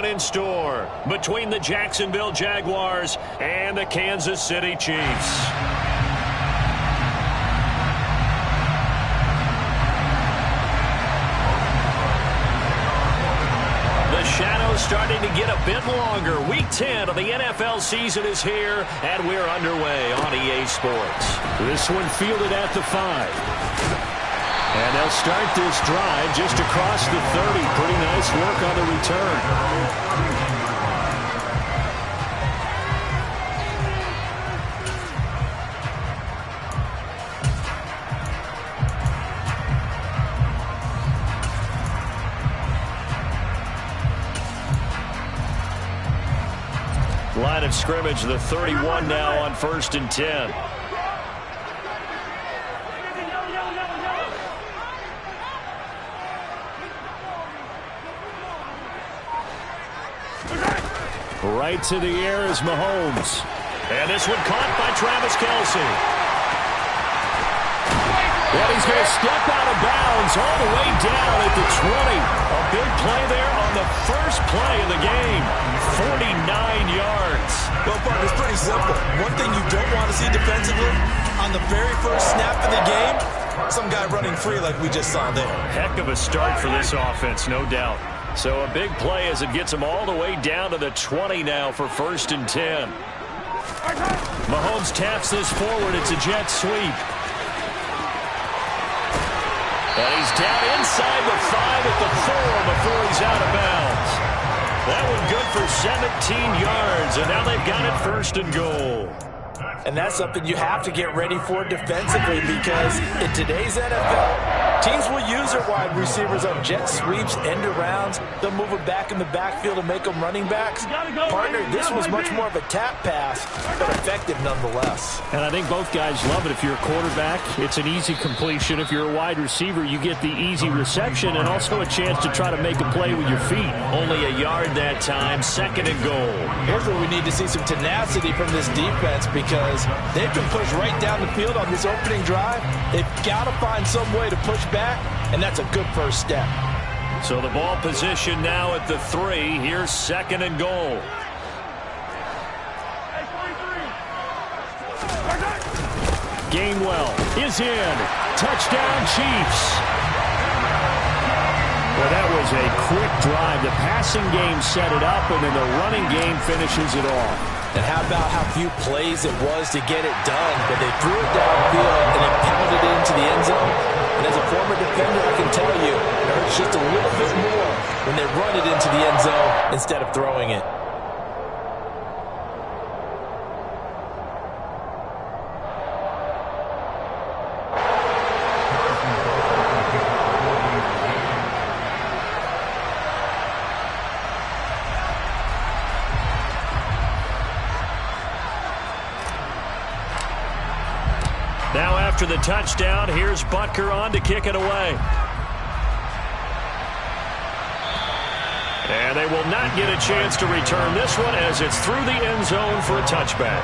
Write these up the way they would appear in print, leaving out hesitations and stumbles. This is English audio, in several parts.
In store between the Jacksonville Jaguars and the Kansas City Chiefs. The shadow's starting to get a bit longer. Week 10 of the NFL season is here, and we're underway on EA Sports. This one fielded at the 5. And they'll start this drive just across the 30. Pretty nice work on the return. Line of scrimmage, the 31 now on 1st and 10. Right to the air is Mahomes. And this one caught by Travis Kelce. Well, he's going to step out of bounds all the way down at the 20. A big play there on the first play of the game. 49 yards. Well, Bart, it's pretty simple. One thing you don't want to see defensively, on the very first snap of the game, some guy running free like we just saw there. Heck of a start for this offense, no doubt. So a big play as it gets him all the way down to the 20 now for 1st and 10. Mahomes taps this forward. It's a jet sweep. And he's down inside the 5 at the 4 before he's out of bounds. That one good for 17 yards, and now they've got it 1st and goal. And that's something you have to get ready for defensively, because in today's NFL, teams will use their wide receivers on jet sweeps, end arounds. They'll move it back in the backfield and make them running backs. Partner, this was much more of a tap pass, but effective nonetheless. And I think both guys love it. If you're a quarterback, it's an easy completion. If you're a wide receiver, you get the easy reception and also a chance to try to make a play with your feet. Only a yard that time, 2nd and goal. Here's where we need to see some tenacity from this defense, because they've been pushed right down the field on this opening drive. They've got to find some way to push back, and that's a good first step. So the ball position now at the 3. Here's 2nd and goal. Gainwell is in. Touchdown, Chiefs. Well, that was a quick drive. The passing game set it up, and then the running game finishes it off. And how about how few plays it was to get it done? But they threw it downfield and it pounded it into the end zone. And as a former defender, I can tell you, it hurts just a little bit more when they run it into the end zone instead of throwing it. Now after the touchdown, here's Butker on to kick it away. And they will not get a chance to return this one as it's through the end zone for a touchback.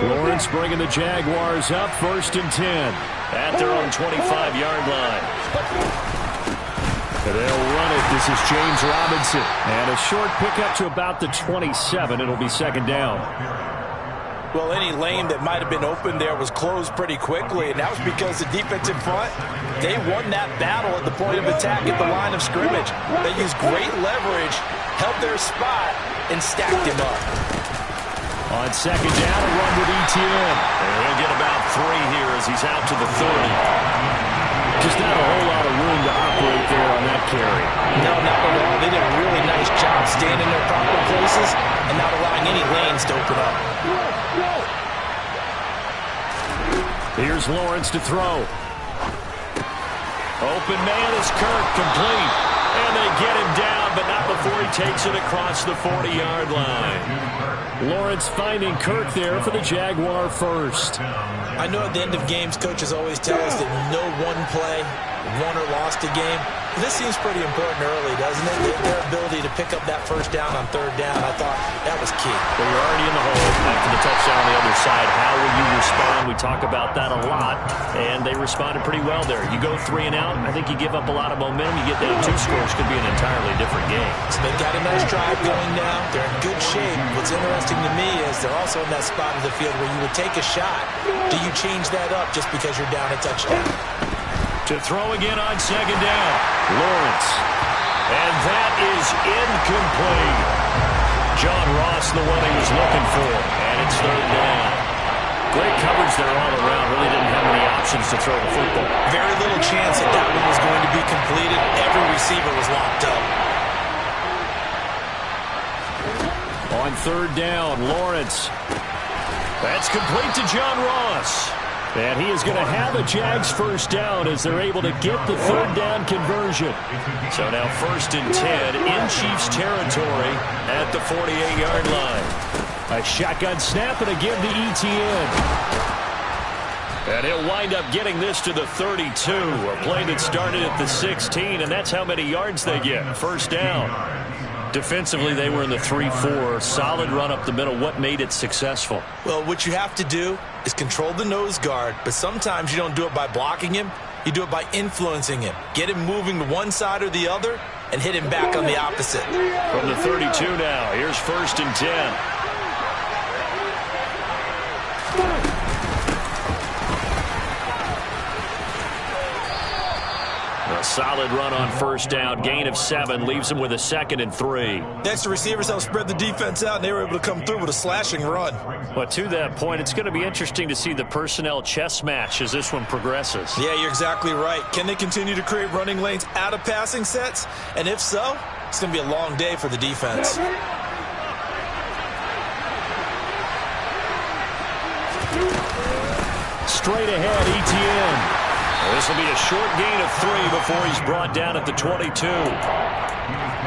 Lawrence bringing the Jaguars up 1st and 10 at their own 25-yard line. And they'll run it. This is James Robinson. And a short pickup to about the 27. It'll be 2nd down. Well, any lane that might have been open there was closed pretty quickly, and that was because the defensive front, they won that battle at the point of attack at the line of scrimmage. They used great leverage, held their spot, and stacked him up. On 2nd down, a run with Etienne. And he'll get about 3 here as he's out to the 30. Just not a whole lot of room to operate there on that carry. No, not at all. They did a really nice job staying in their proper places and not allowing any lanes to open up. Here's Lawrence to throw. Open man is Kirk, complete. And they get him down, but not before he takes it across the 40-yard line. Lawrence finding Kirk there for the Jaguar first. I know at the end of games, coaches always tell us that no one play won or lost a game. This seems pretty important early, doesn't it? Their ability to pick up that first down on third down, I thought that was key. Well, you're already in the hole after the touchdown on the other side. How will you respond? We talk about that a lot, and they responded pretty well there. You go 3 and out, I think you give up a lot of momentum. You get down 2 scores, could be an entirely different game. So they've got a nice drive going now. They're in good shape. What's interesting to me is they're also in that spot of the field where you would take a shot. Do you change that up just because you're down a touchdown? To throw again on second down, Lawrence. And that is incomplete. John Ross, the one he was looking for, and it's third down. Great coverage there all around. Really didn't have many options to throw the football. Very little chance that that one was going to be completed. Every receiver was locked up. On third down, Lawrence. That's complete to John Ross. And he is going to have a Jags first down as they're able to get the third down conversion. So now 1st and 10 in Chiefs territory at the 48-yard line. A shotgun snap and again to ETN. And he'll wind up getting this to the 32. A play that started at the 16, and that's how many yards they get. First down. Defensively, they were in the 3-4. Solid run up the middle. What made it successful? Well, what you have to do is control the nose guard, but sometimes you don't do it by blocking him. You do it by influencing him. Get him moving to one side or the other and hit him back on the opposite. From the 32 now, here's 1st and 10. A solid run on first down. Gain of 7 leaves him with a 2nd and 3. Next, the receivers helped spread the defense out, and they were able to come through with a slashing run. But to that point, it's going to be interesting to see the personnel chess match as this one progresses. Yeah, you're exactly right. Can they continue to create running lanes out of passing sets? And if so, it's going to be a long day for the defense. Straight ahead, ETN. This will be a short gain of 3 before he's brought down at the 22.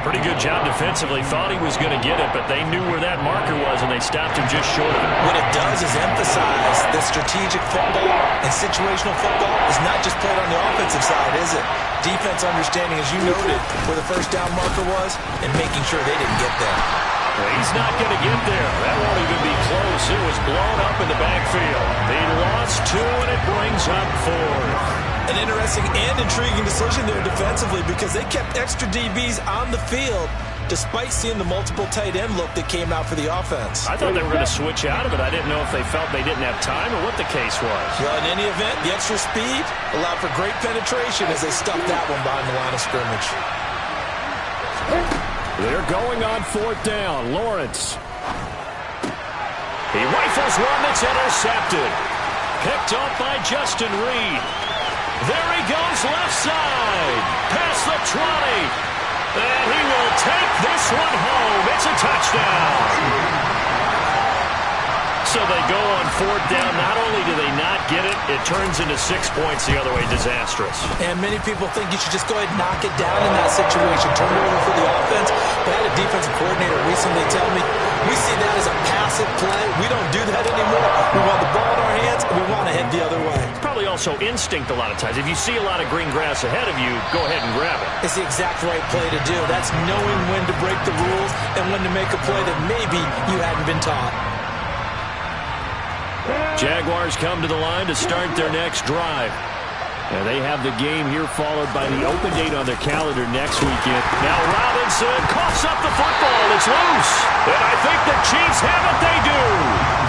Pretty good job defensively. Thought he was going to get it, but they knew where that marker was, and they stopped him just short of it. What it does is emphasize that strategic football and situational football is not just played on the offensive side, is it? Defense understanding, as you noted, where the first down marker was and making sure they didn't get there. Well, he's not going to get there. That won't even be close. It was blown up in the backfield. They lost 2, and it brings up 4. An interesting and intriguing decision there defensively because they kept extra DBs on the field despite seeing the multiple tight end look that came out for the offense. I thought they were going to switch out of it. I didn't know if they felt they didn't have time or what the case was. Well, in any event, the extra speed allowed for great penetration as they stuffed that one behind the line of scrimmage. They're going on 4th down. Lawrence. He rifles one that's intercepted. Picked up by Justin Reed. There he goes left side. Past the 20. And he will take this one home. It's a touchdown. So they go on 4th down. Not only do they not get it, it turns into 6 points the other way. Disastrous. And many people think you should just go ahead and knock it down in that situation. Turn it over for the offense. But I had a defensive coordinator recently tell me, we see that as a passive play. We don't do that anymore. We want the ball in our hands, and we want to head the other way. It's probably also instinct a lot of times. If you see a lot of green grass ahead of you, go ahead and grab it. It's the exact right play to do. That's knowing when to break the rules and when to make a play that maybe you hadn't been taught. Jaguars come to the line to start their next drive. And they have the game here followed by the open date on their calendar next weekend. Now Robinson coughs up the football. It's loose. And I think the Chiefs have it. They do.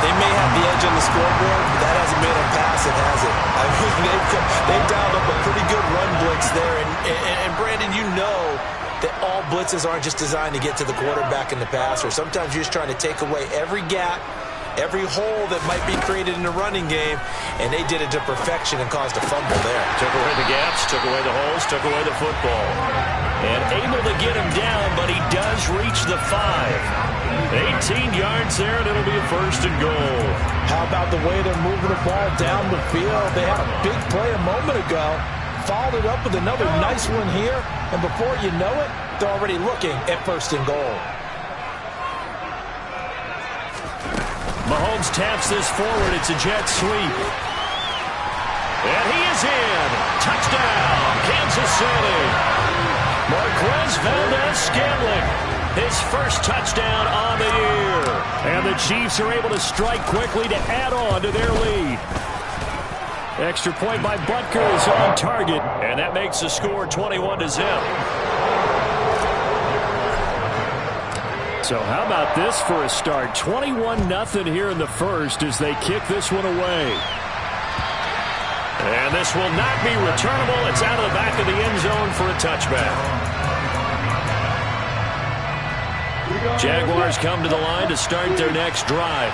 They may have the edge on the scoreboard, but that hasn't made them pass it, has it? I mean, they dialed up a pretty good run blitz there. And Brandon, you know that all blitzes aren't just designed to get to the quarterback and the passer. Sometimes you're just trying to take away every gap, every hole that might be created in the running game, and they did it to perfection and caused a fumble there. Took away the gaps, took away the holes, took away the football. And able to get him down, but he does reach the 5. 18 yards there, and it'll be a 1st and goal. How about the way they're moving the ball down the field? They had a big play a moment ago, followed it up with another nice one here, and before you know it, they're already looking at 1st and goal. Mahomes taps this forward. It's a jet sweep. And he is in. Touchdown, Kansas City. Marquez Valdez-Scantling, his first touchdown on the year. And the Chiefs are able to strike quickly to add on to their lead. Extra point by Butker is on target, and that makes the score 21-0. So how about this for a start? 21-0 here in the first as they kick this one away. And this will not be returnable. It's out of the back of the end zone for a touchback. Jaguars come to the line to start their next drive.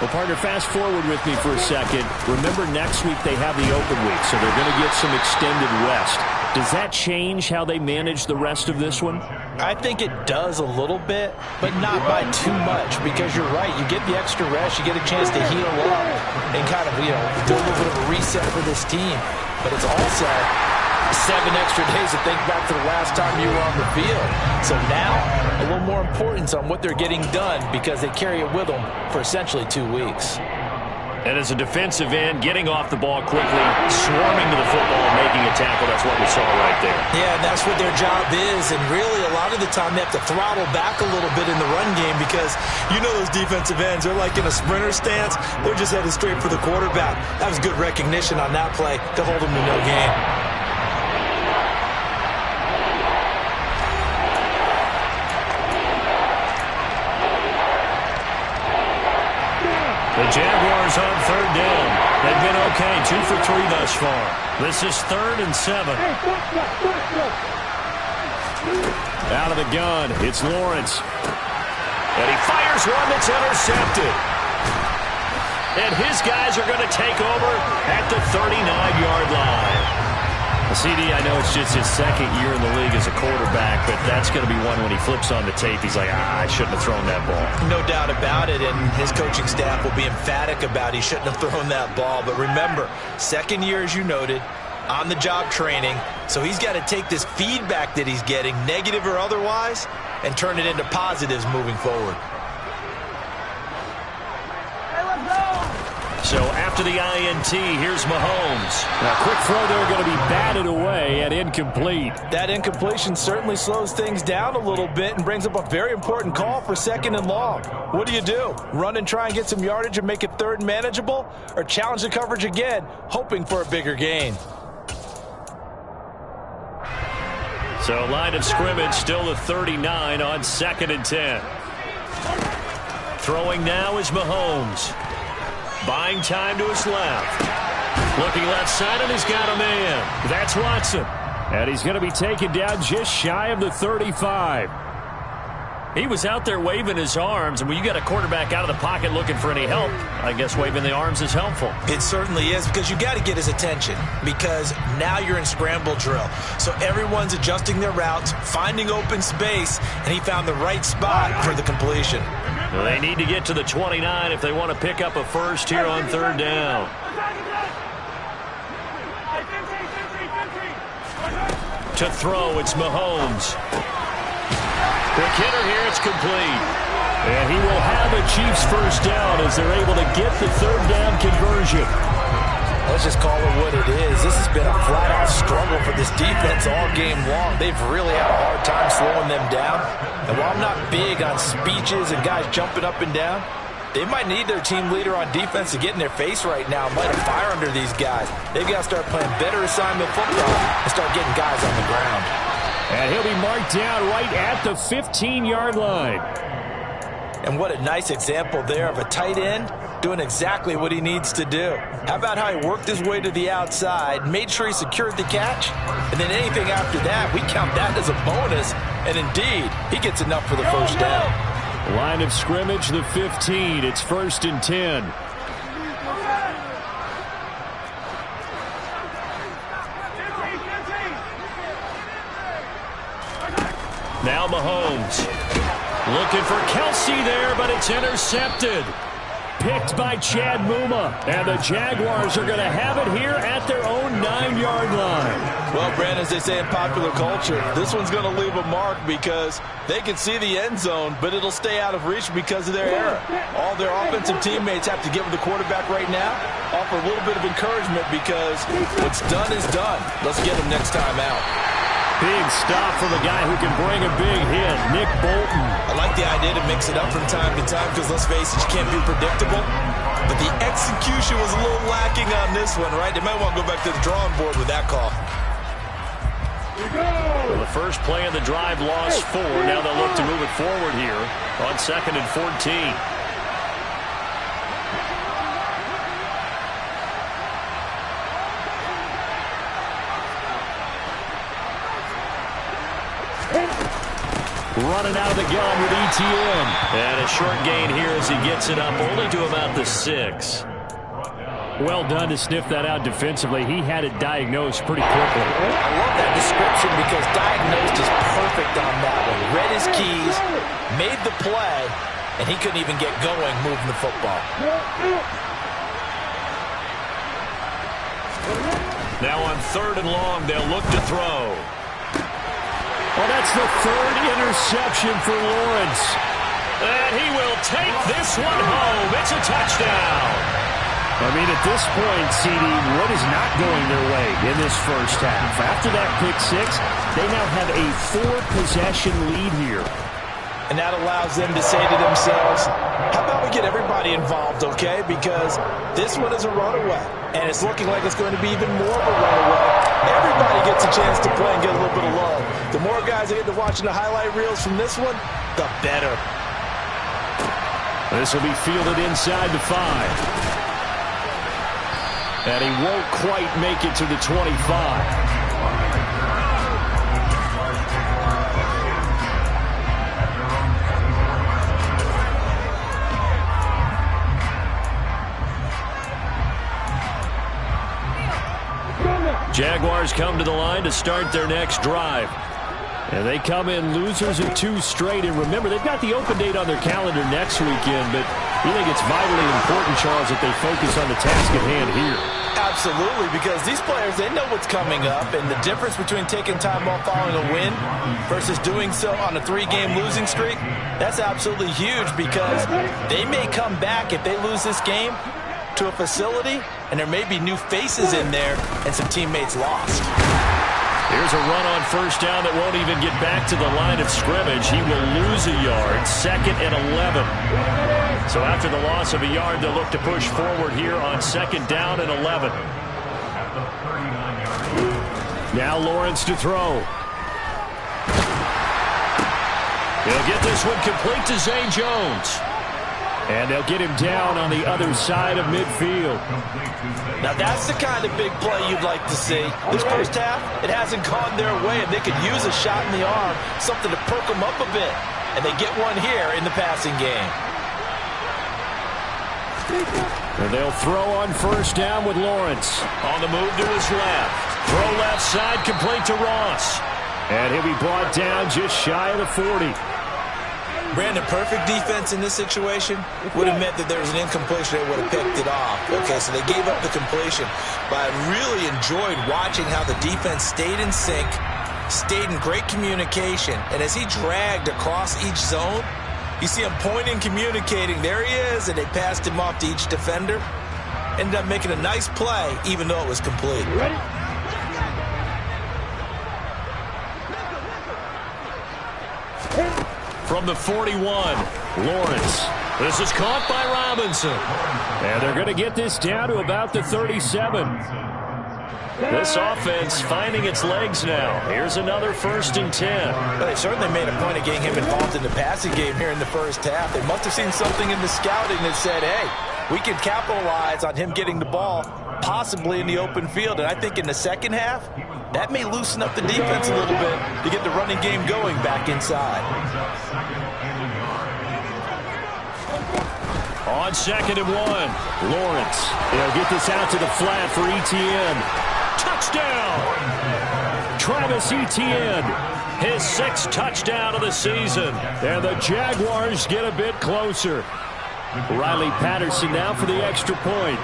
Well, partner, fast forward with me for a second. Remember, next week they have the open week, so they're going to get some extended rest. Does that change how they manage the rest of this one? I think it does a little bit, but not by too much, because you're right. You get the extra rest, you get a chance to heal up and kind of, do a little bit of a reset for this team. But it's also 7 extra days to think back to the last time you were on the field. So now, a little more importance on what they're getting done because they carry it with them for essentially 2 weeks. And as a defensive end, getting off the ball quickly, swarming to the football, making a tackle, that's what we saw right there. Yeah, and that's what their job is. And really, a lot of the time, they have to throttle back a little bit in the run game because those defensive ends, they're like in a sprinter stance. They're just headed straight for the quarterback. That was good recognition on that play to hold them to no gain. The Jaguars on third down. They've been okay, 2 for 3 thus far. This is 3rd and 7. Out of the gun, it's Lawrence. And he fires one that's intercepted. And his guys are going to take over at the 39-yard line. CD, I know it's just his second year in the league as a quarterback, but that's going to be one when he flips on the tape. He's like, I shouldn't have thrown that ball. No doubt about it, and his coaching staff will be emphatic about he shouldn't have thrown that ball. But remember, second year, as you noted, on-the-job training, so he's got to take this feedback that he's getting, negative or otherwise, and turn it into positives moving forward. So after the INT, here's Mahomes. Now, quick throw there going to be batted away and incomplete. That incompletion certainly slows things down a little bit and brings up a very important call for 2nd and long. What do? Run and try and get some yardage and make it 3rd and manageable? Or challenge the coverage again, hoping for a bigger gain? So line of scrimmage still the 39 on 2nd and 10. Throwing now is Mahomes. Buying time to his left. Looking left side, and he's got a man. That's Watson. And he's going to be taken down just shy of the 35. He was out there waving his arms, and when you got a quarterback out of the pocket looking for any help, I guess waving the arms is helpful. It certainly is, because you got to get his attention, because now you're in scramble drill. So everyone's adjusting their routes, finding open space, and he found the right spot for the completion. Well, they need to get to the 29 if they want to pick up a first here on 3rd down. To throw, it's Mahomes. Quick hitter here, it's complete. And he will have a Chiefs first down as they're able to get the 3rd down conversion. Let's just call it what it is. This has been a flat-out struggle for this defense all game long. They've really had a hard time slowing them down. And while I'm not big on speeches and guys jumping up and down, they might need their team leader on defense to get in their face right now and light a fire under these guys. They've got to start playing better assignment football and start getting guys on the ground. And he'll be marked down right at the 15-yard line. And what a nice example there of a tight end doing exactly what he needs to do. How about how he worked his way to the outside, made sure he secured the catch, and then anything after that, we count that as a bonus, and indeed, he gets enough for the first down. Line of scrimmage, the 15. It's 1st and 10. Now Mahomes. Looking for Kelsey there, but it's intercepted. Picked by Chad Muma. And the Jaguars are going to have it here at their own 9-yard line. Well, Brandon, as they say in popular culture, this one's going to leave a mark because they can see the end zone, but it'll stay out of reach because of their error. All their offensive teammates have to give the quarterback right now, offer a little bit of encouragement because what's done is done. Let's get them next time out. Big stop from a guy who can bring a big hit, Nick Bolton. I like the idea to mix it up from time to time because, let's face it, you can't be predictable. But the execution was a little lacking on this one, right? They might want to go back to the drawing board with that call. Well, the first play of the drive lost 4. Now they'll look to move it forward here on 2nd and 14. Running out of the gun with ETN. And a short gain here as he gets it up only to about the 6. Well done to sniff that out defensively. He had it diagnosed pretty quickly. I love that description because diagnosed is perfect on that one. Read his keys, made the play, and he couldn't even get going moving the football. Now on 3rd and long, they'll look to throw. Well, that's the 3rd interception for Lawrence. And he will take this one home. It's a touchdown. I mean, at this point, CD, what is not going their way in this first half? After that pick 6, they now have a 4-possession lead here. And that allows them to say to themselves, how about we get everybody involved, okay? Because this one is a runaway, and it's looking like it's going to be even more of a runaway. Everybody gets a chance to play and get a little bit of love. The more guys that get to watching the highlight reels from this one, the better. This will be fielded inside the 5. And he won't quite make it to the 25. Jaguars come to the line to start their next drive. And they come in losers of 2 straight. And remember, they've got the open date on their calendar next weekend, but you think it's vitally important, Charles, that they focus on the task at hand here. Absolutely, because these players, they know what's coming up, and the difference between taking time off following a win versus doing so on a 3-game losing streak, that's absolutely huge because they may come back if they lose this game to a facility, and there may be new faces in there and some teammates lost. Here's a run on 1st down that won't even get back to the line of scrimmage. He will lose a yard, 2nd and 11. So after the loss of a yard, they'll look to push forward here on 2nd down and 11. Now Lawrence to throw. He'll get this one complete to Zay Jones. And they'll get him down on the other side of midfield. Now that's the kind of big play you'd like to see. This first half, it hasn't gone their way, and they could use a shot in the arm, something to perk them up a bit. And they get one here in the passing game. And they'll throw on 1st down with Lawrence. On the move to his left. Throw left side, complete to Ross. And he'll be brought down just shy of the 40. Brandon, perfect defense in this situation would have meant that there was an incompletion. They would have picked it off. Okay, so they gave up the completion. But I really enjoyed watching how the defense stayed in sync, stayed in great communication. And as he dragged across each zone, you see him pointing, communicating. There he is, and they passed him off to each defender. Ended up making a nice play, even though it was complete. Ready? From the 41, Lawrence. This is caught by Robinson. And they're going to get this down to about the 37. This offense finding its legs now. Here's another 1st and 10. Well, they certainly made a point of getting him involved in the passing game here in the first half. They must have seen something in the scouting that said, hey, we can capitalize on him getting the ball, possibly in the open field. And I think in the second half, that may loosen up the defense a little bit to get the running game going back inside. On 2nd and 1, Lawrence. He'll get this out to the flat for ETN. Touchdown! Travis Etienne, his 6th touchdown of the season. And the Jaguars get a bit closer. Riley Patterson now for the extra point.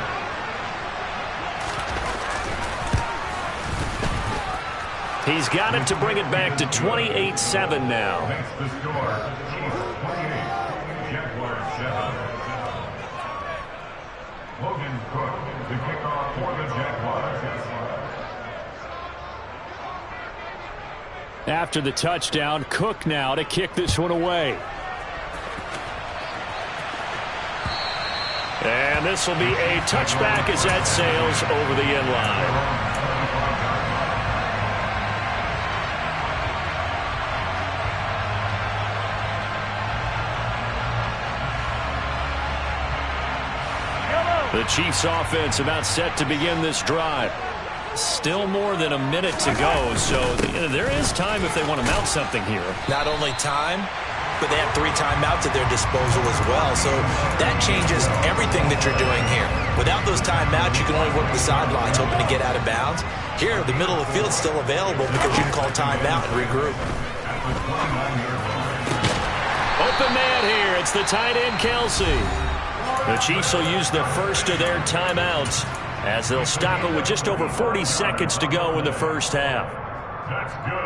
He's got it to bring it back to 28-7 now. Logan Cook to kick off for the Jaguars. After the touchdown, Cook now to kick this one away. And this will be a touchback as that sails over the end line. The Chiefs offense about set to begin this drive. Still more than a minute to go, so there is time if they want to mount something here. Not only time, but they have 3 timeouts at their disposal as well, so that changes everything that you're doing here. Without those timeouts, you can only work the sidelines, hoping to get out of bounds. Here, the middle of the field is still available because you can call timeout and regroup. Open man here. It's the tight end, Kelsey. The Chiefs will use the first of their timeouts as they'll stop it with just over 40 seconds to go in the first half.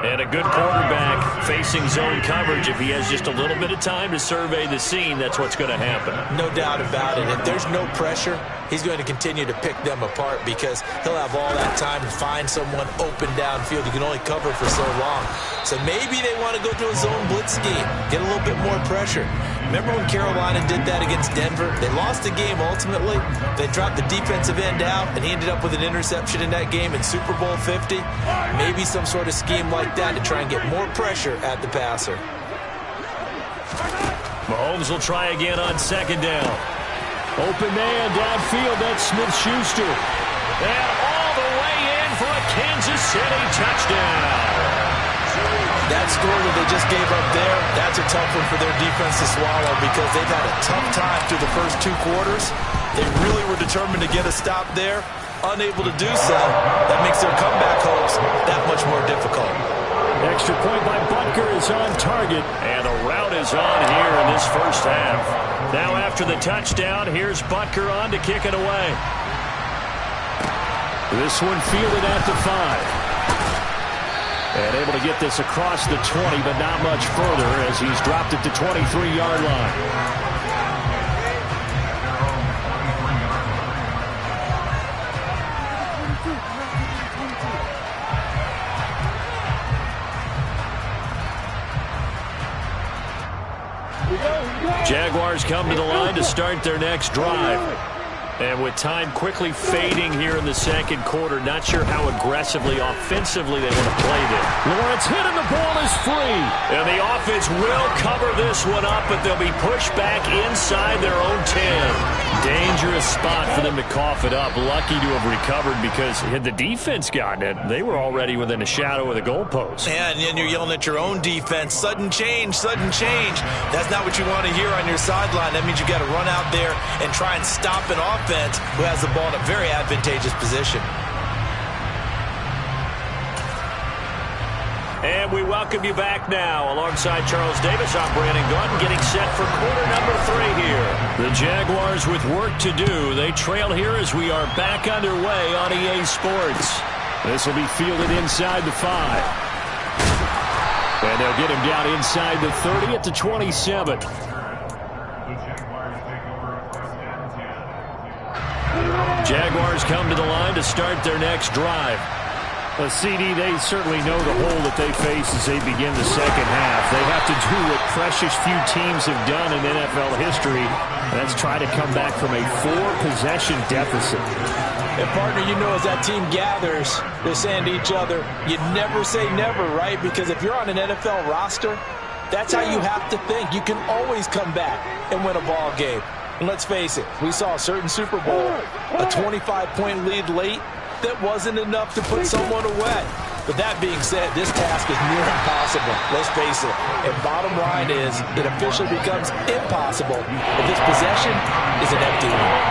And a good quarterback facing zone coverage. If he has just a little bit of time to survey the scene, that's what's going to happen. No doubt about it. If there's no pressure, he's going to continue to pick them apart because he'll have all that time to find someone open downfield. You can only cover for so long. So maybe they want to go to a zone blitz scheme, get a little bit more pressure. Remember when Carolina did that against Denver? They lost the game ultimately. They dropped the defensive end out, and he ended up with an interception in that game in Super Bowl 50. Maybe some sort of scheme like that to try and get more pressure at the passer. Mahomes will try again on second down. Open man downfield. That's Smith-Schuster. And all the way in for a Kansas City touchdown. That score that they just gave up there, that's a tough one for their defense to swallow because they've had a tough time through the first 2 quarters. They really were determined to get a stop there. Unable to do so. That makes their comeback hopes that much more difficult. Extra point by Butker is on target. And the route is on here in this first half. Now after the touchdown, here's Butker on to kick it away. This one fielded at the 5. And able to get this across the 20, but not much further as he's dropped it to 23-yard line. Jaguars come to the line to start their next drive. And with time quickly fading here in the second quarter, not sure how aggressively, offensively they want to play this. Lawrence hit and the ball is free. And the offense will cover this one up, but they'll be pushed back inside their own 10. Dangerous spot for them to cough it up. Lucky to have recovered because had the defense gotten it, they were already within a shadow of the goalpost. And then you're yelling at your own defense. Sudden change, sudden change. That's not what you want to hear on your sideline. That means you got to run out there and try and stop an offense who has the ball in a very advantageous position. And we welcome you back now. Alongside Charles Davis, I'm Brandon Gaudin getting set for quarter number 3 here. The Jaguars with work to do. They trail here as we are back underway on EA Sports. This will be fielded inside the 5. And they'll get him down inside the 30 at the 27. Jaguars come to the line to start their next drive. CD, they certainly know the hole that they face as they begin the second half. They have to do what precious few teams have done in NFL history. That's try to come back from a 4-possession deficit. And, partner, you know as that team gathers, they're saying to each other, you never say never, right? Because if you're on an NFL roster, that's how you have to think. You can always come back and win a ball game. And let's face it, we saw a certain Super Bowl, a 25-point lead late, that wasn't enough to put someone away. But that being said, this task is near impossible. Let's face it. And bottom line is, it officially becomes impossible if this possession is an empty one.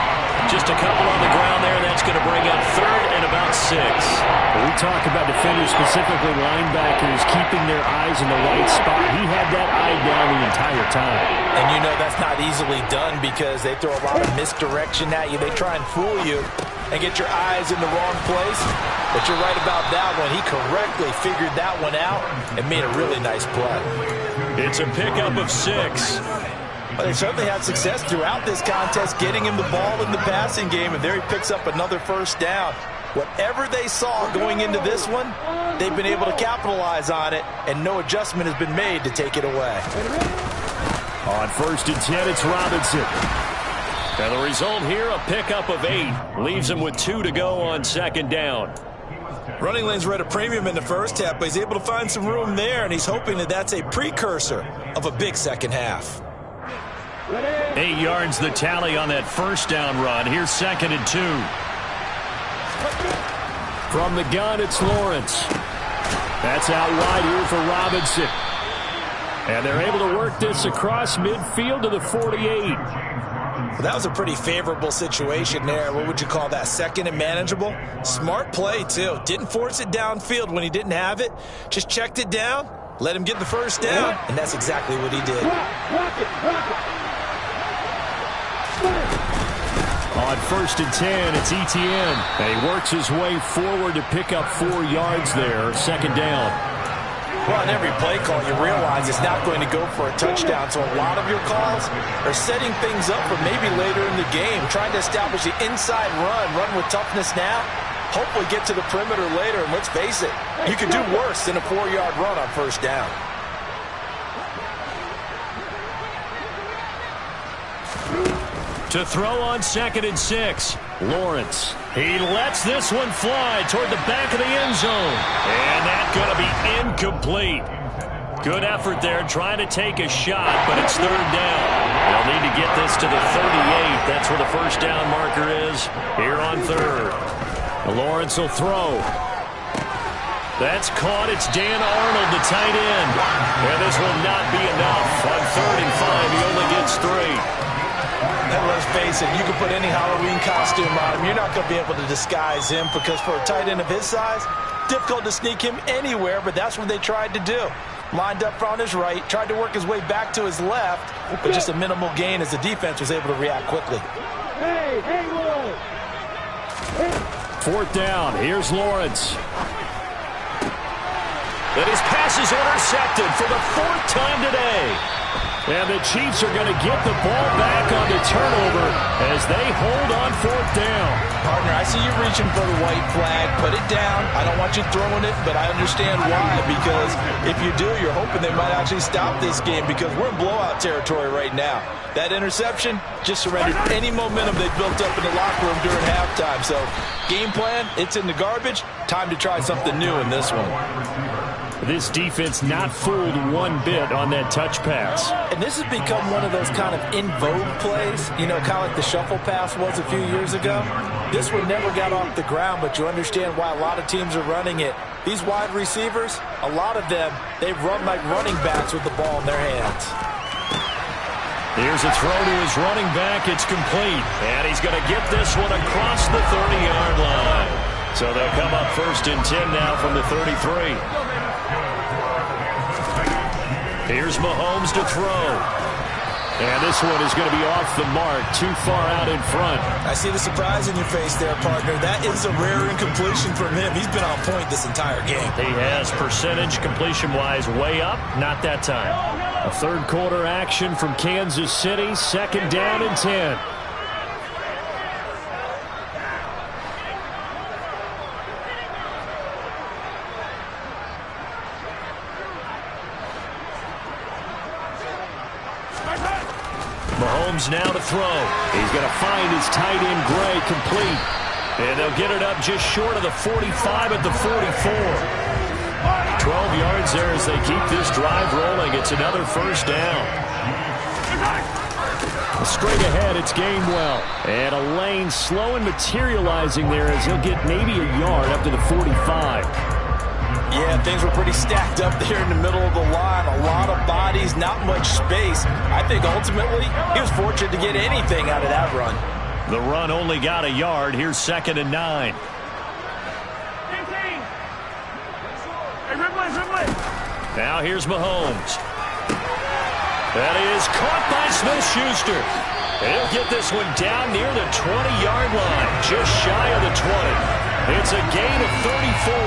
Just a couple on the ground there. That's going to bring up 3rd and about 6. We talk about defenders, specifically linebackers, keeping their eyes in the right spot. He had that eye down the entire time. And you know that's not easily done because they throw a lot of misdirection at you. They try and fool you and get your eyes in the wrong place. But you're right about that one. He correctly figured that one out and made a really nice play. It's a pickup of 6. Well, they certainly had success throughout this contest, getting him the ball in the passing game, and there he picks up another first down. Whatever they saw going into this one, they've been able to capitalize on it, and no adjustment has been made to take it away. On 1st and 10, it's Robinson. And the result here, a pickup of 8. Leaves him with 2 to go on 2nd down. Running lanes were at a premium in the first half, but he's able to find some room there, and he's hoping that that's a precursor of a big second half. 8 yards the tally on that 1st down run. Here's 2nd and 2. From the gun, it's Lawrence. That's out wide here for Robinson. And they're able to work this across midfield to the 48. Well, that was a pretty favorable situation there. What would you call that? 2nd and manageable? Smart play, too. Didn't force it downfield when he didn't have it. Just checked it down, let him get the 1st down, and that's exactly what he did. On 1st and 10, it's Etienne. And he works his way forward to pick up 4 yards there. 2nd down. Well, on every play call, you realize it's not going to go for a touchdown. So a lot of your calls are setting things up for maybe later in the game, trying to establish the inside run with toughness now, hopefully get to the perimeter later. And let's face it, you could do worse than a 4-yard run on 1st down. To throw on 2nd and 6. Lawrence. He lets this one fly toward the back of the end zone. And that's going to be incomplete. Good effort there trying to take a shot, but it's 3rd down. They'll need to get this to the 38. That's where the 1st down marker is here on 3rd. Lawrence will throw. That's caught. It's Dan Arnold, the tight end. And this will not be enough. On 3rd and 5, he only gets 3. And let's face it, you can put any Halloween costume on him. You're not going to be able to disguise him because for a tight end of his size, difficult to sneak him anywhere, but that's what they tried to do. Lined up on his right, tried to work his way back to his left, but just a minimal gain as the defense was able to react quickly. 4th down, here's Lawrence. And his pass is intercepted for the 4th time today. And the Chiefs are going to get the ball back on the turnover as they hold on 4th down. Partner, I see you reaching for the white flag. Put it down. I don't want you throwing it, but I understand why. Because if you do, you're hoping they might actually stop this game because we're in blowout territory right now. That interception just surrendered any momentum they built up in the locker room during halftime. So game plan, it's in the garbage. Time to try something new in this one. This defense not fooled one bit on that touch pass. And this has become one of those kind of in vogue plays, you know, kind of like the shuffle pass was a few years ago. This one never got off the ground, but you understand why a lot of teams are running it. These wide receivers, a lot of them, they run like running backs with the ball in their hands. Here's a throw to his running back. It's complete. And he's going to get this one across the 30-yard line. So they'll come up 1st and 10 now from the 33. Here's Mahomes to throw. And this one is going to be off the mark, too far out in front. I see the surprise in your face there, partner. That is a rare incompletion from him. He's been on point this entire game. He has percentage completion-wise way up, not that time. A 3rd quarter action from Kansas City, 2nd down and 10. Mahomes now to throw. He's going to find his tight end Gray complete. And they'll get it up just short of the 45 at the 44. 12 yards there as they keep this drive rolling. It's another 1st down. Straight ahead, it's Gainwell. And a lane slow and materializing there as he'll get maybe a yard up to the 45. Yeah, things were pretty stacked up there in the middle of the line. A lot of bodies, not much space. I think ultimately he was fortunate to get anything out of that run. The run only got a yard. Here's 2nd and 9. Now here's Mahomes. That is caught by Smith-Schuster. He'll get this one down near the 20-yard line, just shy of the 20. It's a gain of 34.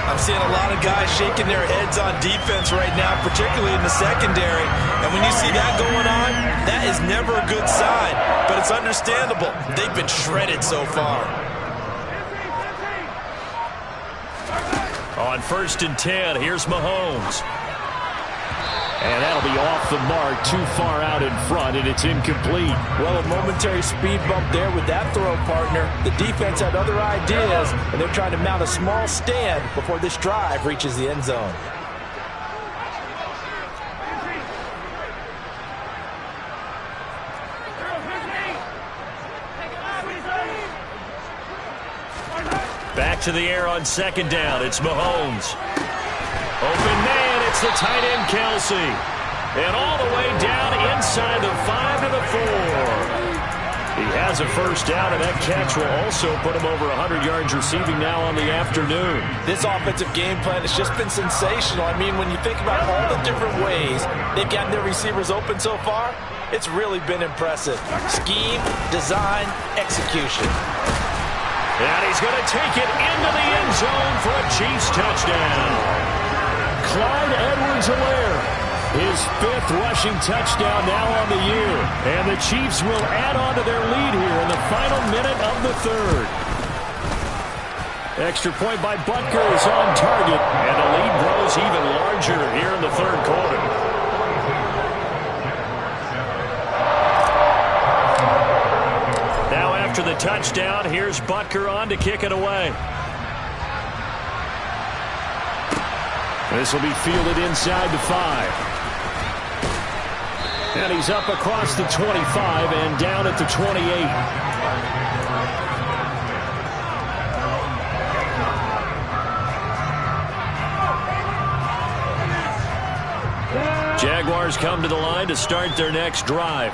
I'm seeing a lot of guys shaking their heads on defense right now, particularly in the secondary. And when you see that going on, that is never a good sign. But it's understandable. They've been shredded so far. On 1st and 10, here's Mahomes. And that'll be off the mark, too far out in front, and it's incomplete. Well, a momentary speed bump there with that throw, partner. The defense had other ideas, and they're trying to mount a small stand before this drive reaches the end zone. Back to the air on 2nd down. It's Mahomes. Open man. It's the tight end, Kelsey. And all the way down inside the 5 to the 4. He has a 1st down, and that catch will also put him over 100 yards receiving now on the afternoon. This offensive game plan has just been sensational. I mean, when you think about all the different ways they've gotten their receivers open so far, it's really been impressive. Scheme, design, execution. And he's going to take it into the end zone for a Chiefs touchdown. Clyde Edwards-Helaire, his 5th rushing touchdown now on the year. And the Chiefs will add on to their lead here in the final minute of the 3rd. Extra point by Butker is on target, and the lead grows even larger here in the 3rd quarter. After the touchdown, here's Butker on to kick it away. This will be fielded inside the 5. And he's up across the 25 and down at the 28. Jaguars come to the line to start their next drive.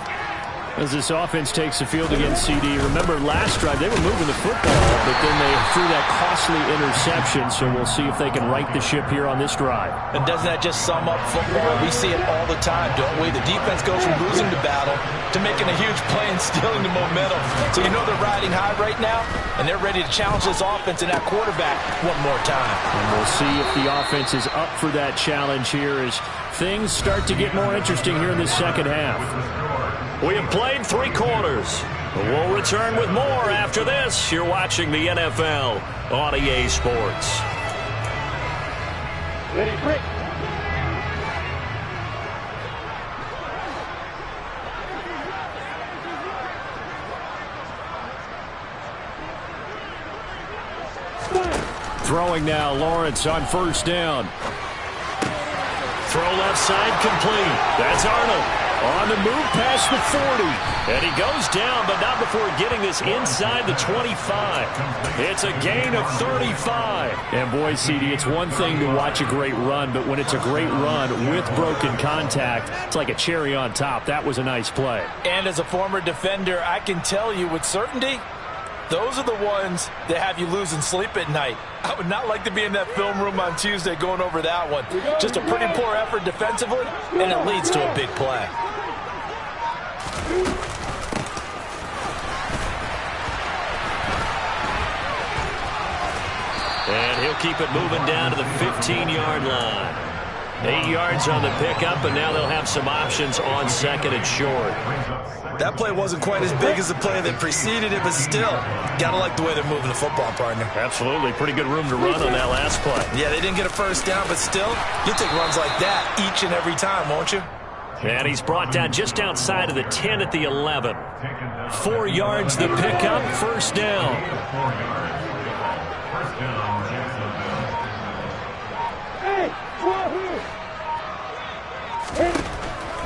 As this offense takes the field against CD. Remember, last drive, they were moving the football, but then they threw that costly interception, so we'll see if they can right the ship here on this drive. And doesn't that just sum up football? We see it all the time, don't we? The defense goes from losing the battle to making a huge play and stealing the momentum. So you know they're riding high right now, and they're ready to challenge this offense and that quarterback one more time. And we'll see if the offense is up for that challenge here as things start to get more interesting here in this 2nd half. We have played 3 quarters. We'll return with more after this. You're watching the NFL on EA Sports. Ready, break. Throwing now, Lawrence on 1st down. Throw left side complete. That's Arnold. On the move past the 40. And he goes down, but not before getting this inside the 25. It's a gain of 35. And boy, CD, it's one thing to watch a great run, but when it's a great run with broken contact, it's like a cherry on top. That was a nice play. And as a former defender, I can tell you with certainty, those are the ones that have you losing sleep at night. I would not like to be in that film room on Tuesday going over that one. Just a pretty poor effort defensively, and it leads to a big play. And he'll keep it moving down to the 15-yard line. 8 yards on the pickup, and now they'll have some options on 2nd and short. That play wasn't quite as big as the play that preceded it, but still, gotta like the way they're moving the football, partner. Absolutely. Pretty good room to run on that last play. Yeah, they didn't get a 1st down, but still, you'll take runs like that each and every time, won't you? And he's brought down just outside of the 10 at the 11. 4 yards the pickup, 1st down.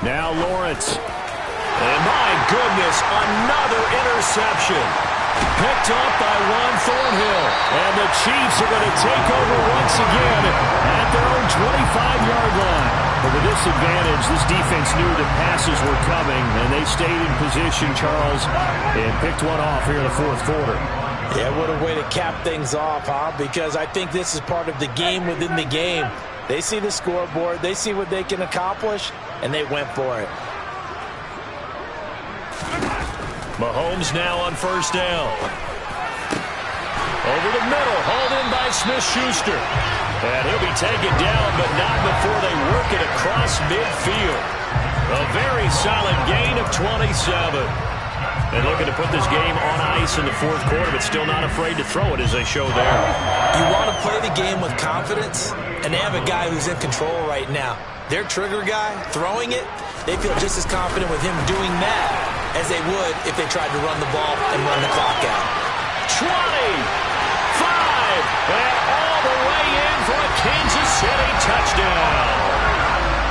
Now Lawrence. And my goodness, another interception. Picked up by Juan Thornhill. And the Chiefs are going to take over once again at their own 25-yard line. But with this advantage, this defense knew the passes were coming, and they stayed in position, Charles, and picked one off here in the 4th quarter. Yeah, what a way to cap things off, huh? Because I think this is part of the game within the game. They see the scoreboard, they see what they can accomplish, and they went for it. Mahomes now on 1st down. Over the middle, hauled in by Smith-Schuster. And he'll be taken down, but not before they work it across midfield. A very solid gain of 27. And looking to put this game on ice in the fourth quarter, but still not afraid to throw it as they show there. You want to play the game with confidence, and they have a guy who's in control right now. Their trigger guy, throwing it, they feel just as confident with him doing that as they would if they tried to run the ball and run the clock out. 25, and all the way in for a Kansas City touchdown.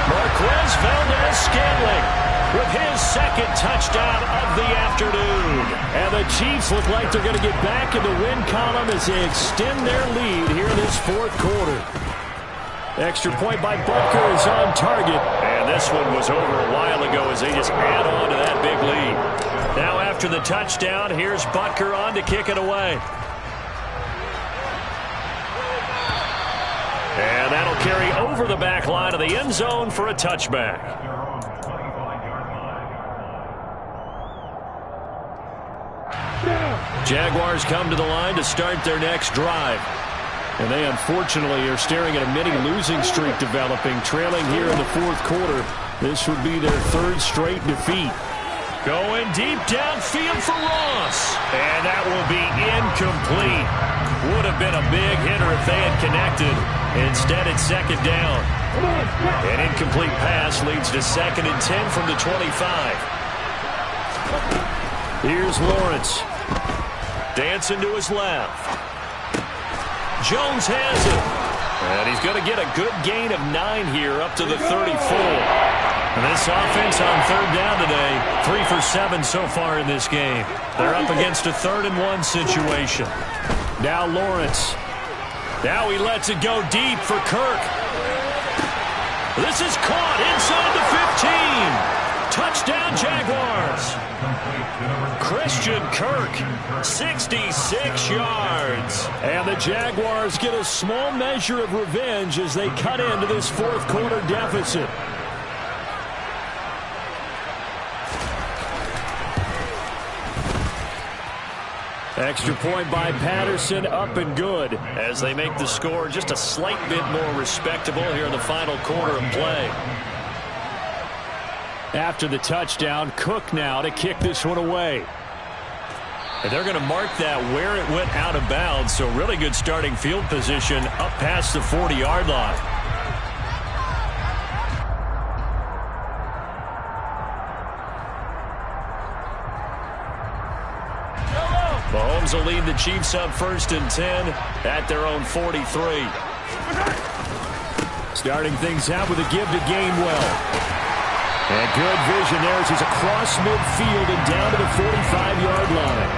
Marquez Valdez-Scantling with his second touchdown of the afternoon. And the Chiefs look like they're going to get back in the win column as they extend their lead here in this fourth quarter. Extra point by Butker is on target. And this one was over a while ago as they just add on to that big lead. Now after the touchdown, here's Butker on to kick it away. And that'll carry over the back line of the end zone for a touchback. Jaguars come to the line to start their next drive. And they unfortunately are staring at a mini losing streak developing, trailing here in the fourth quarter. This would be their third straight defeat. Going deep downfield for Ross. And that will be incomplete. Would have been a big hitter if they had connected. Instead, it's second down. An incomplete pass leads to 2nd and 10 from the 25. Here's Lawrence. Dancing to his left. Jones has it. And he's going to get a good gain of 9 here up to the 34. And this offense on third down today, 3 for 7 so far in this game. They're up against a 3rd and 1 situation. Now Lawrence. Now he lets it go deep for Kirk. This is caught inside the 15. Touchdown Jaguars. Christian Kirk, 66 yards. And the Jaguars get a small measure of revenge as they cut into this fourth quarter deficit. Extra point by Patterson, up and good, as they make the score just a slight bit more respectable here in the final quarter of play. After the touchdown, Cook now to kick this one away. And they're going to mark that where it went out of bounds, so really good starting field position up past the 40-yard line. Mahomes will lead the Chiefs up 1st and 10 at their own 43. Starting things out with a give to Gainwell. And good vision there as he's across midfield and down to the 45-yard line.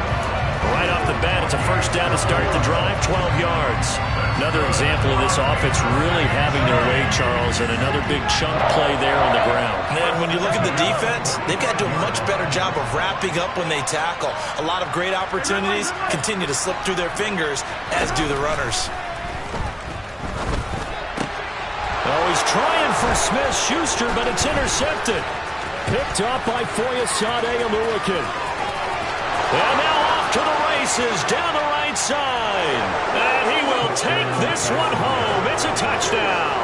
Right off the bat, it's a first down to start the drive, 12 yards. Another example of this offense really having their way, Charles, and another big chunk play there on the ground. And when you look at the defense, they've got to do a much better job of wrapping up when they tackle. A lot of great opportunities continue to slip through their fingers, as do the runners. Oh, he's trying for Smith-Schuster, but it's intercepted. Picked up by Foyesade Oluwakin. And now off to the races down the right side. And he will take this one home. It's a touchdown.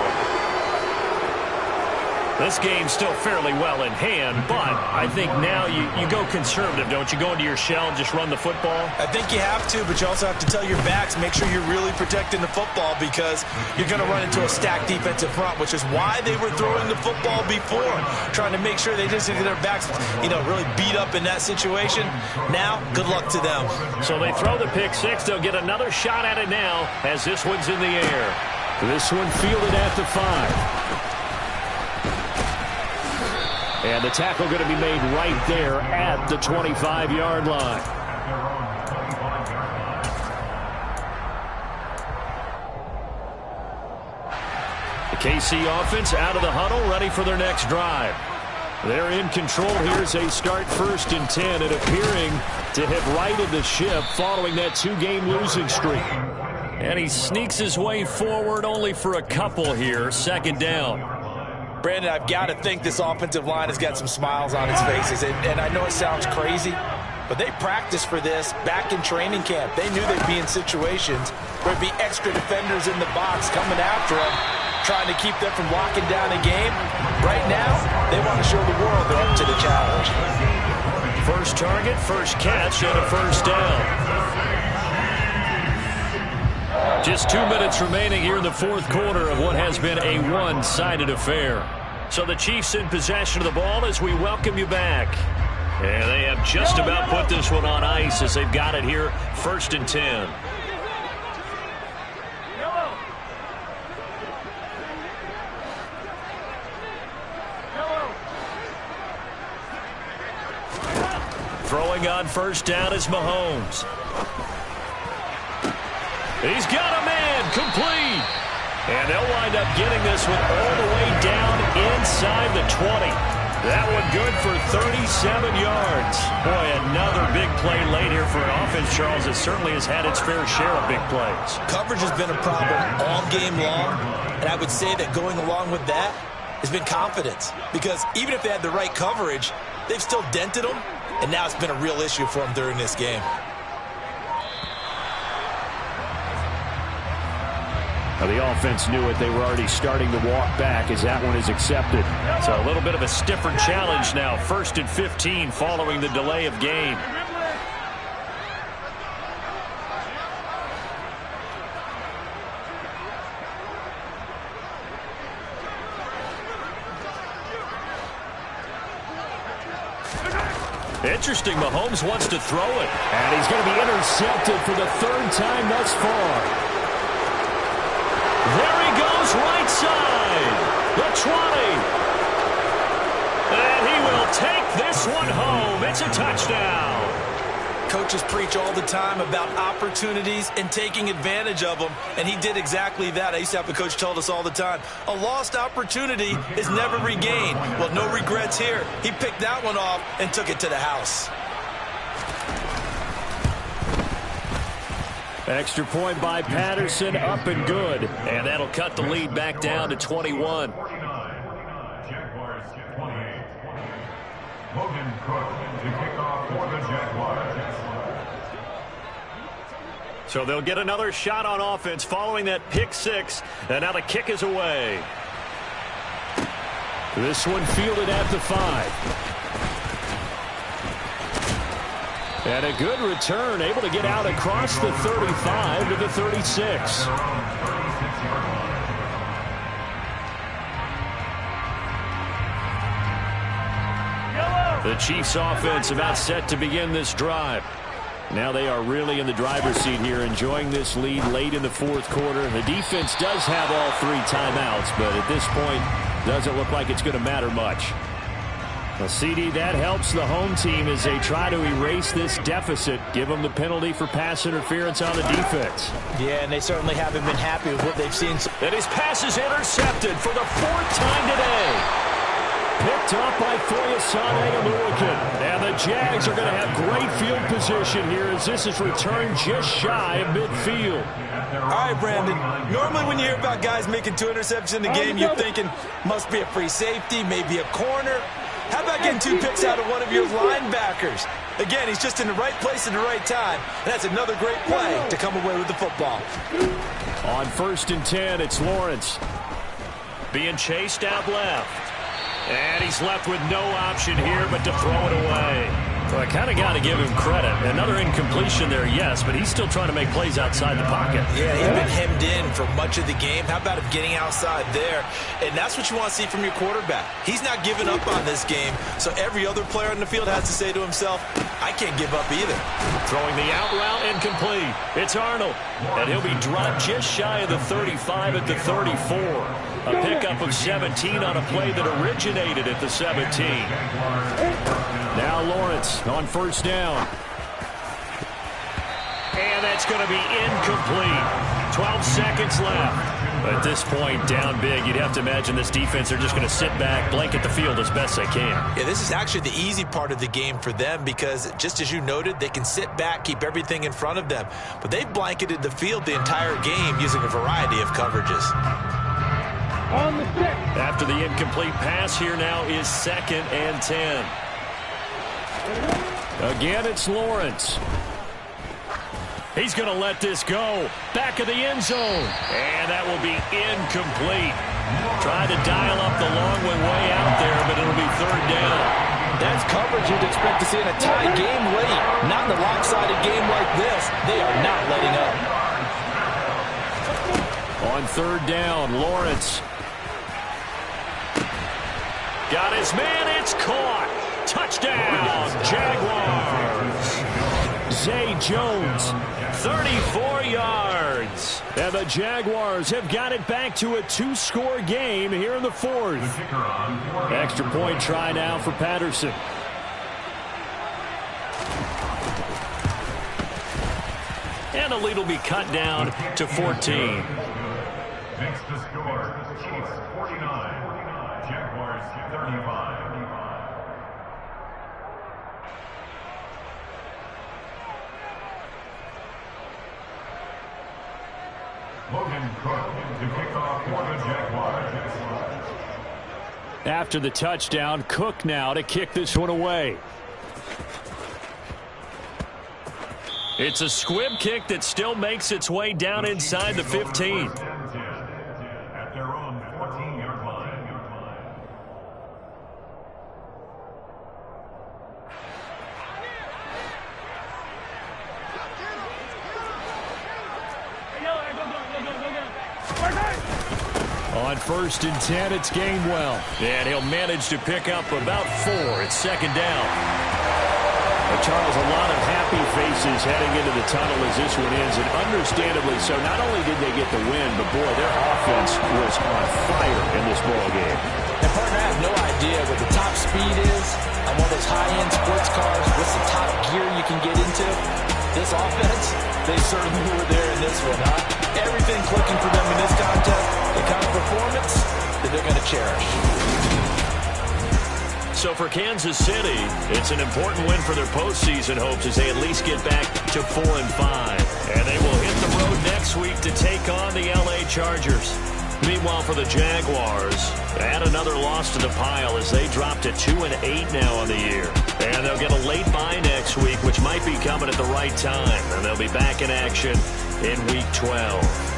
This game's still fairly well in hand, but I think now you go conservative, don't you? Go into your shell and just run the football? I think you have to, but you also have to tell your backs, make sure you're really protecting the football because you're going to run into a stacked defensive front, which is why they were throwing the football before, trying to make sure they just get their backs, really beat up in that situation. Now, good luck to them. So they throw the pick six. They'll get another shot at it now as this one's in the air. This one fielded at the 5. And the tackle going to be made right there at the 25-yard line. The KC offense out of the huddle, ready for their next drive. They're in control here as they start 1st and 10 and appearing to have righted the ship following that 2-game losing streak. And he sneaks his way forward only for a couple here, 2nd down. Brandon, I've got to think this offensive line has got some smiles on its faces. And I know it sounds crazy, but they practiced for this back in training camp. They knew they'd be in situations where there'd be extra defenders in the box coming after them, trying to keep them from locking down a game. Right now, they want to show the world they're up to the challenge. 1st target, first catch, and a first down. Just 2 minutes remaining here in the fourth quarter of what has been a one-sided affair. So the Chiefs in possession of the ball as we welcome you back. And they have just about put this one on ice as they've got it here, 1st and 10. Throwing on first down is Mahomes. He's got a man, complete. And they'll wind up getting this one all the way down inside the 20. That one good for 37 yards. Boy, another big play late here for an offense, Charles, that certainly has had its fair share of big plays. Coverage has been a problem all game long, and I would say that going along with that has been confidence. Because even if they had the right coverage, they've still dented them, and now it's been a real issue for them during this game. Now the offense knew it. They were already starting to walk back as that one is accepted. So a little bit of a stiffer challenge now. 1st and 15 following the delay of game. Interesting, Mahomes wants to throw it. And he's going to be intercepted for the 3rd time thus far. There he goes, right side. The 20. And he will take this one home. It's a touchdown. Coaches preach all the time about opportunities and taking advantage of them, and he did exactly that. I used to have a coach tell us all the time, a lost opportunity is never regained. Well, no regrets here. He picked that one off and took it to the house. Extra point by Patterson, up and good. And that'll cut the lead back down to 21. Jaguars 28. Logan Cook to kick off for the Jaguars. So they'll get another shot on offense following that pick six. And now the kick is away. This one fielded at the 5. And a good return, able to get out across the 35 to the 36. The Chiefs offense about set to begin this drive. Now they are really in the driver's seat here, enjoying this lead late in the fourth quarter. The defense does have all 3 timeouts, but at this point, doesn't look like it's going to matter much. Well, CD, that helps the home team as they try to erase this deficit, give them the penalty for pass interference on the defense. Yeah, and they certainly haven't been happy with what they've seen. And his pass is intercepted for the 4th time today. Picked up by Foyesade and Lurkin. And the Jags are going to have great field position here as this is returned just shy of midfield. All right, Brandon. Normally when you hear about guys making 2 interceptions in the game, you're thinking must be a free safety, maybe a corner. How about getting 2 picks out of one of your linebackers? Again, he's just in the right place at the right time. And that's another great play to come away with the football. On 1st and 10, it's Lawrence. Being chased out left. And he's left with no option here but to throw it away. Well, I kind of got to give him credit. Another incompletion there, yes, but he's still trying to make plays outside the pocket. Yeah, he's been hemmed in for much of the game. How about him getting outside there? And that's what you want to see from your quarterback. He's not giving up on this game, so every other player on the field has to say to himself, I can't give up either. Throwing the out route incomplete. It's Arnold. And he'll be dropped just shy of the 35 at the 34. A pickup of 17 on a play that originated at the 17. Now Lawrence on 1st down. And that's going to be incomplete. 12 seconds left. At this point, down big, you'd have to imagine this defense, they're just going to sit back, blanket the field as best they can. Yeah, this is actually the easy part of the game for them because, just as you noted, they can sit back, keep everything in front of them. But they've blanketed the field the entire game using a variety of coverages. After the incomplete pass, here now is 2nd and 10. Again, it's Lawrence. He's going to let this go. Back of the end zone. And that will be incomplete. Tried to dial up the long one way out there, but it'll be 3rd down. That's coverage you'd expect to see in a tie game late. Not in a lopsided game like this. They are not letting up. On third down, Lawrence. Got his man. It's caught. Touchdown, Jaguars. Zay Jones. 34 yards. And the Jaguars have got it back to a two-score game here in the fourth. Extra point try now for Patterson. And the lead will be cut down to 14. Makes the score. Chiefs 49. Jaguars 35. Logan Cook to kick off for the Jaguars. After the touchdown, Cook now to kick this one away. It's a squib kick that still makes its way down inside the 15. At their own 14-yard line. On first and 10, it's Gainwell. And he'll manage to pick up about 4. It's second down. Charles, a lot of happy faces heading into the tunnel as this one ends, and understandably so. Not only did they get the win, but boy, their offense was on fire in this ball game. And partner, I have no idea what the top speed is on one of those high-end sports cars. What's the top gear you can get into? This offense, they certainly were there in this one, huh? Everything clicking for them in this contest, the kind of performance that they're going to cherish. So for Kansas City, it's an important win for their postseason hopes as they at least get back to 4-5. And they will hit the road next week to take on the LA Chargers. Meanwhile, for the Jaguars, add another loss to the pile as they drop to 2-8 now on the year. And they'll get a late bye next week, which might be coming at the right time. And they'll be back in action in Week 12.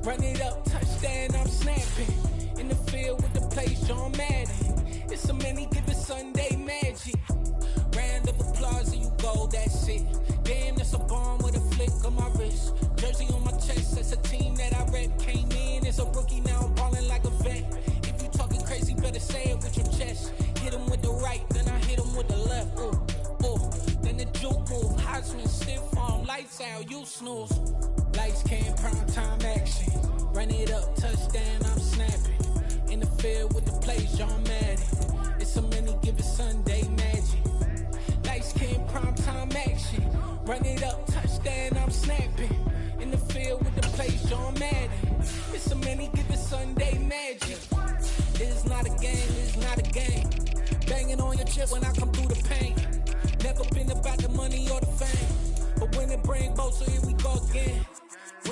Run it up, touchdown, I'm snapping. In the field with the play, Sean Madden. It's so many, give it Sunday magic. Round of applause and you go, that's lights out, you snooze. Lights came, prime time action. Run it up, touchdown, I'm snapping. In the field with the plays, John Madden. It's a many given Sunday magic. Lights came, prime time action. Run it up, touchdown, I'm snapping. In the field with the plays, John Madden. It's a many given Sunday magic. It's not a game, it's not a game. Banging on your chip when I come through the pain. Never been about the money or the fame. But when it bring both, so here we go again.